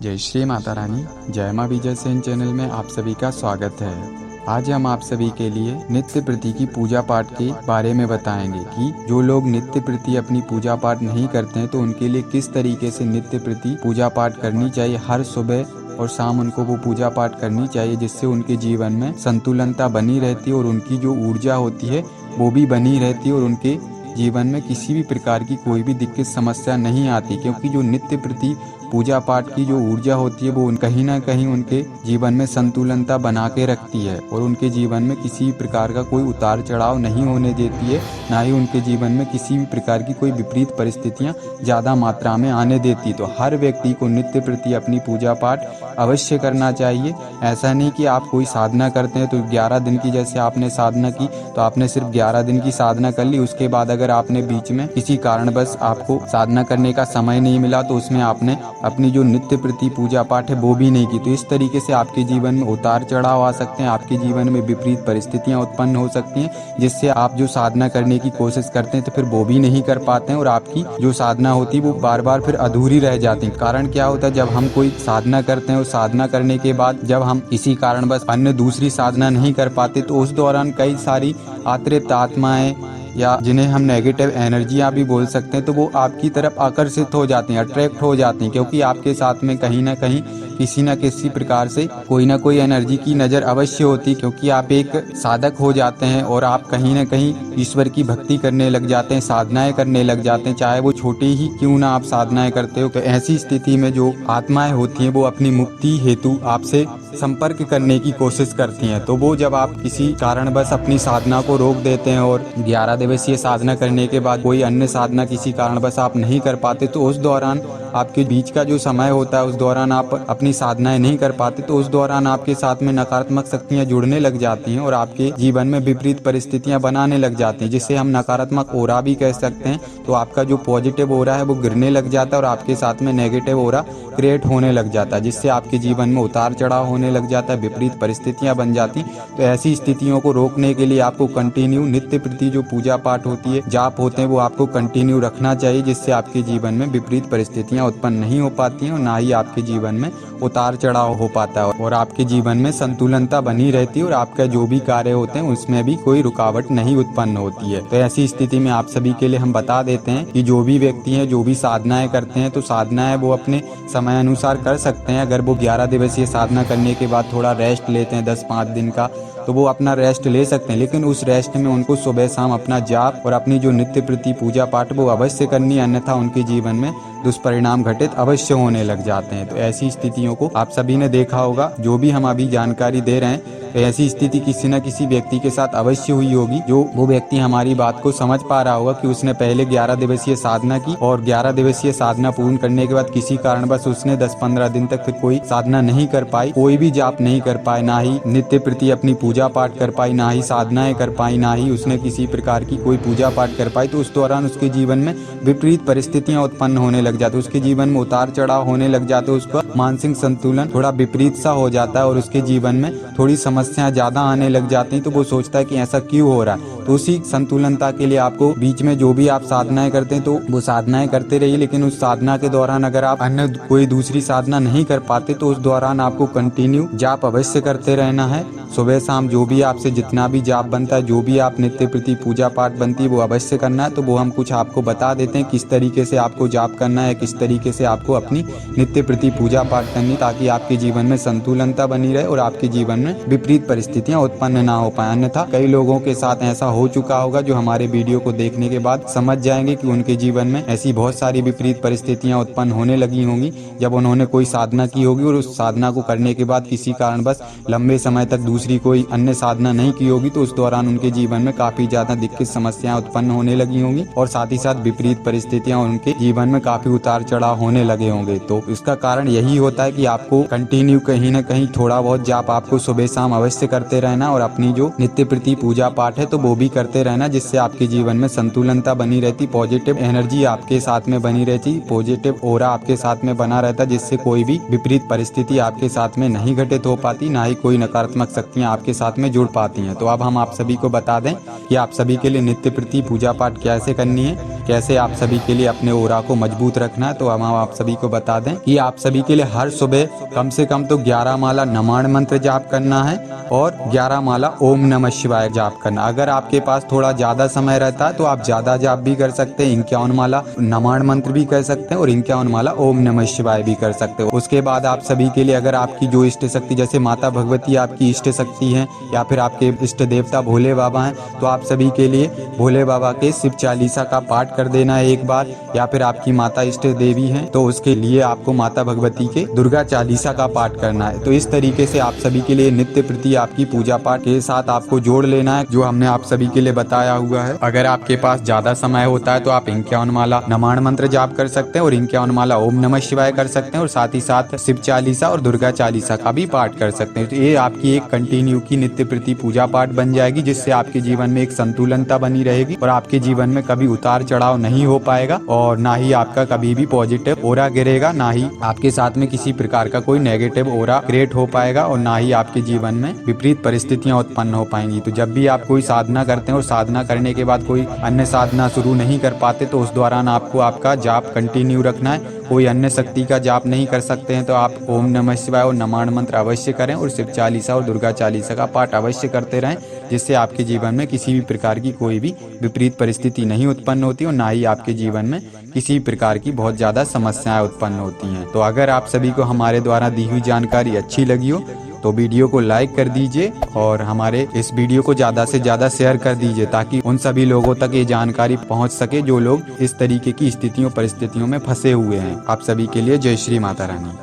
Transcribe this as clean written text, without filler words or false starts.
जय श्री माता रानी। जय माँ विजय सेन चैनल में आप सभी का स्वागत है। आज हम आप सभी के लिए नित्य प्रति की पूजा पाठ के बारे में बताएंगे कि जो लोग नित्य प्रति अपनी पूजा पाठ नहीं करते हैं तो उनके लिए किस तरीके से नित्य प्रति पूजा पाठ करनी चाहिए। हर सुबह और शाम उनको वो पूजा पाठ करनी चाहिए, जिससे उनके जीवन में संतुलनता बनी रहती है और उनकी जो ऊर्जा होती है वो भी बनी रहती है और उनके जीवन में किसी भी प्रकार की कोई भी दिक्कत समस्या नहीं आती। क्योंकि जो नित्य प्रति पूजा पाठ की जो ऊर्जा होती है वो कहीं ना कहीं उनके जीवन में संतुलनता बना के रखती है और उनके जीवन में किसी भी प्रकार का कोई उतार चढ़ाव नहीं होने देती है, ना ही उनके जीवन में किसी भी प्रकार की कोई विपरीत परिस्थितियां ज़्यादा मात्रा में आने देती। तो हर व्यक्ति को नित्य प्रति अपनी पूजा पाठ अवश्य करना चाहिए। ऐसा नहीं कि आप कोई साधना करते हैं तो 11 दिन की जैसे आपने साधना की तो आपने सिर्फ 11 दिन की साधना कर ली, उसके बाद अगर आपने बीच में किसी कारणवश आपको साधना करने का समय नहीं मिला तो उसमें आपने अपनी जो नित्य प्रति पूजा पाठ है वो भी नहीं की। तो इस तरीके से आपके जीवन में उतार चढ़ाव आ सकते हैं, आपके जीवन में विपरीत परिस्थितियां उत्पन्न हो सकती हैं, जिससे आप जो साधना करने की कोशिश करते हैं तो फिर वो भी नहीं कर पाते हैं और आपकी जो साधना होती है वो बार बार फिर अधूरी रह जाती है। कारण क्या होता है, जब हम कोई साधना करते हैं और साधना करने के बाद जब हम किसी कारणवश अन्य दूसरी साधना नहीं कर पाते तो उस दौरान कई सारी अतृप्त आत्माएं या जिन्हें हम नेगेटिव एनर्जियां भी बोल सकते हैं तो वो आपकी तरफ आकर्षित हो जाती हैं, अट्रैक्ट हो जाती हैं, क्योंकि आपके साथ में कहीं ना कहीं किसी न किसी प्रकार से कोई ना कोई एनर्जी की नज़र अवश्य होती, क्योंकि आप एक साधक हो जाते हैं और आप कहीं ना कहीं ईश्वर की भक्ति करने लग जाते हैं, साधनाएं करने लग जाते हैं, चाहे वो छोटी ही क्यों ना आप साधनाएं करते हो। तो ऐसी स्थिति में जो आत्माएं होती हैं वो अपनी मुक्ति हेतु आपसे संपर्क करने की कोशिश करती हैं। तो वो जब आप किसी कारणवश अपनी साधना को रोक देते हैं और 11 दिवसीय साधना करने के बाद कोई अन्य साधना किसी कारणवश आप नहीं कर पाते तो उस दौरान आपके बीच का जो समय होता है उस दौरान आप अपनी साधनाएं नहीं कर पाते, तो उस दौरान आपके साथ में नकारात्मक शक्तियां जुड़ने लग जाती हैं और आपके जीवन में विपरीत परिस्थितियां बनाने लग जाती हैं, जिसे हम नकारात्मक ओरा भी कह सकते हैं। तो आपका जो पॉजिटिव ओरा है वो गिरने लग जाता है और आपके साथ में नेगेटिव ओरा क्रिएट होने लग जाता है, जिससे आपके जीवन में उतार चढ़ाव होने लग जाता है, विपरीत परिस्थितियां बन जाती। तो ऐसी स्थितियों को रोकने के लिए आपको कंटिन्यू नित्य प्रति जो पूजा पाठ होती है, जाप होते हैं, वो आपको कंटिन्यू रखना चाहिए, जिससे आपके जीवन में विपरीत परिस्थितियां उत्पन्न नहीं हो पाती हैं और ना ही आपके जीवन में उतार चढ़ाव हो पाता है और आपके जीवन में संतुलनता बनी रहती है और आपका जो भी कार्य होते हैं उसमें भी कोई रुकावट नहीं उत्पन्न होती है। तो ऐसी स्थिति में आप सभी के लिए हम बता देते हैं कि जो भी व्यक्ति हैं जो भी साधनाएं करते हैं तो साधनाएं वो अपने समय अनुसार कर सकते हैं। अगर वो 11 दिवसीय साधना करने के बाद थोड़ा रेस्ट लेते हैं 10-5 दिन का तो वो अपना रेस्ट ले सकते हैं, लेकिन उस रेस्ट में उनको सुबह शाम अपना जाप और अपनी जो नित्य प्रति पूजा पाठ वो अवश्य करनी है, अन्यथा उनके जीवन में दुष्परिणाम घटित अवश्य होने लग जाते हैं। तो ऐसी स्थितियों को आप सभी ने देखा होगा, जो भी हम अभी जानकारी दे रहे हैं, तो ऐसी स्थिति किसी न किसी व्यक्ति के साथ अवश्य हुई होगी। जो वो व्यक्ति हमारी बात को समझ पा रहा होगा कि उसने पहले 11 दिवसीय साधना की और 11 दिवसीय साधना पूर्ण करने के बाद किसी कारणवश उसने 10-15 दिन तक फिर कोई साधना नहीं कर पाई, कोई भी जाप नहीं कर पाए, ना ही नित्य प्रति अपनी पूजा पाठ कर पाई, ना ही साधनाएं कर पाई, ना ही उसने किसी प्रकार की कोई पूजा पाठ कर पाई। तो उस दौरान उसके जीवन में विपरीत परिस्थितियां उत्पन्न होने लग जाती, उसके जीवन में उतार चढ़ाव होने लग जाते, उसका मानसिक संतुलन थोड़ा विपरीत सा हो जाता है और उसके जीवन में थोड़ी समस्याएं ज्यादा आने लग जाती हैं। तो वो सोचता है कि ऐसा क्यों हो रहा है। तो उसी संतुलनता के लिए आपको बीच में जो भी आप साधनाएं करते हैं तो वो साधनाएं करते रहिए, लेकिन उस साधना के दौरान अगर आप अन्य कोई दूसरी साधना नहीं कर पाते तो उस दौरान आपको कंटिन्यू जाप अवश्य करते रहना है। सुबह शाम जो भी आपसे जितना भी जाप बनता है, जो भी आप नित्य प्रति पूजा पाठ बनती है वो अवश्य करना है। तो वो हम कुछ आपको बता देते हैं किस तरीके से आपको जाप करना है, किस तरीके से आपको अपनी नित्य प्रति पूजा पाठ करनी, ताकि आपके जीवन में संतुलनता बनी रहे और आपके जीवन में विपरीत परिस्थितियां उत्पन्न ना हो पाए। अन्यथा कई लोगों के साथ ऐसा हो चुका होगा जो हमारे वीडियो को देखने के बाद समझ जाएंगे कि उनके जीवन में ऐसी बहुत सारी विपरीत परिस्थितियां उत्पन्न होने लगी होंगी जब उन्होंने कोई साधना की होगी और उस साधना को करने के बाद किसी कारणवश लंबे समय तक दूसरी कोई अन्य साधना नहीं की होगी, तो उस दौरान उनके जीवन में काफी ज्यादा दिक्कत समस्याएं उत्पन्न होने लगी होंगी और साथ ही साथ विपरीत परिस्थितियां उनके जीवन में काफी उतार चढ़ाव होने लगे होंगे। तो इसका कारण यही होता है कि आपको कंटिन्यू कहीं ना कहीं थोड़ा बहुत जाप आपको सुबह शाम अवश्य करते रहना और अपनी जो नित्य प्रति पूजा पाठ है तो वो भी करते रहना, जिससे आपके जीवन में संतुलनता बनी रहती, पॉजिटिव एनर्जी आपके साथ में बनी रहती, पॉजिटिव ओरा आपके साथ में बना रहता, जिससे कोई भी विपरीत परिस्थिति आपके साथ में नहीं घटित हो पाती, ना ही कोई नकारात्मक शक्तियां आपके साथ में जुड़ पाती हैं। तो अब हम आप सभी को बता दें कि आप सभी के लिए नित्य प्रति पूजा पाठ कैसे करनी है। कैसे आप सभी के लिए अपने ओरा को मजबूत रखना है, तो हम आप सभी को बता दें कि आप सभी के लिए हर सुबह कम से कम तो 11 माला नमाण मंत्र जाप करना है और 11 माला ओम नमः शिवाय जाप करना। अगर आपके पास थोड़ा ज़्यादा समय रहता है तो आप ज़्यादा जाप भी कर सकते हैं, 51 माला नमाण मंत्र भी कर सकते हैं और 51 माला ओम नमः शिवाय भी कर सकते हो। उसके बाद आप सभी के लिए अगर आपकी जो इष्ट शक्ति, जैसे माता भगवती आपकी इष्ट शक्ति हैं या फिर आपके इष्ट देवता भोले बाबा हैं, तो आप सभी के लिए भोले बाबा के शिव चालीसा का पाठ कर देना है एक बार, या फिर आपकी माता इष्ट देवी हैं तो उसके लिए आपको माता भगवती के दुर्गा चालीसा का पाठ करना है। तो इस तरीके से आप सभी के लिए नित्य प्रति आपकी पूजा पाठ के साथ आपको जोड़ लेना है, जो हमने आप सभी के लिए बताया हुआ है। अगर आपके पास ज्यादा समय होता है तो आप 51 माला नमाण मंत्र जाप कर सकते हैं और 51 माला ओम नमः शिवाय कर सकते हैं और साथ ही साथ शिव चालीसा और दुर्गा चालीसा का भी पाठ कर सकते हैं। तो ये आपकी एक कंटिन्यू की नित्य प्रति पूजा पाठ बन जाएगी, जिससे आपके जीवन में एक संतुलनता बनी रहेगी और आपके जीवन में कभी उतार चढ़ाव नहीं हो पाएगा और ना ही आपका कभी भी पॉजिटिव ओरा गिरेगा, ना ही आपके साथ में किसी प्रकार का कोई नेगेटिव ओरा क्रिएट हो पाएगा और ना ही आपके जीवन में विपरीत परिस्थितियां उत्पन्न हो पाएंगी। तो जब भी आप कोई साधना करते हैं और साधना करने के बाद कोई अन्य साधना शुरू नहीं कर पाते तो उस दौरान आपको आपका जाप कंटिन्यू रखना है। कोई अन्य शक्ति का जाप नहीं कर सकते हैं तो आप ओम नमः शिवाय और नमाण मंत्र अवश्य करें और शिव चालीसा और दुर्गा चालीसा का पाठ अवश्य करते रहें, जिससे आपके जीवन में किसी भी प्रकार की कोई भी विपरीत परिस्थिति नहीं उत्पन्न होती और ना ही आपके जीवन में किसी प्रकार की बहुत ज़्यादा समस्याएं उत्पन्न होती हैं। तो अगर आप सभी को हमारे द्वारा दी हुई जानकारी अच्छी लगी हो तो वीडियो को लाइक कर दीजिए और हमारे इस वीडियो को ज़्यादा से ज़्यादा शेयर कर दीजिए, ताकि उन सभी लोगों तक ये जानकारी पहुंच सके जो लोग इस तरीके की स्थितियों परिस्थितियों में फंसे हुए हैं। आप सभी के लिए जय श्री माता रानी।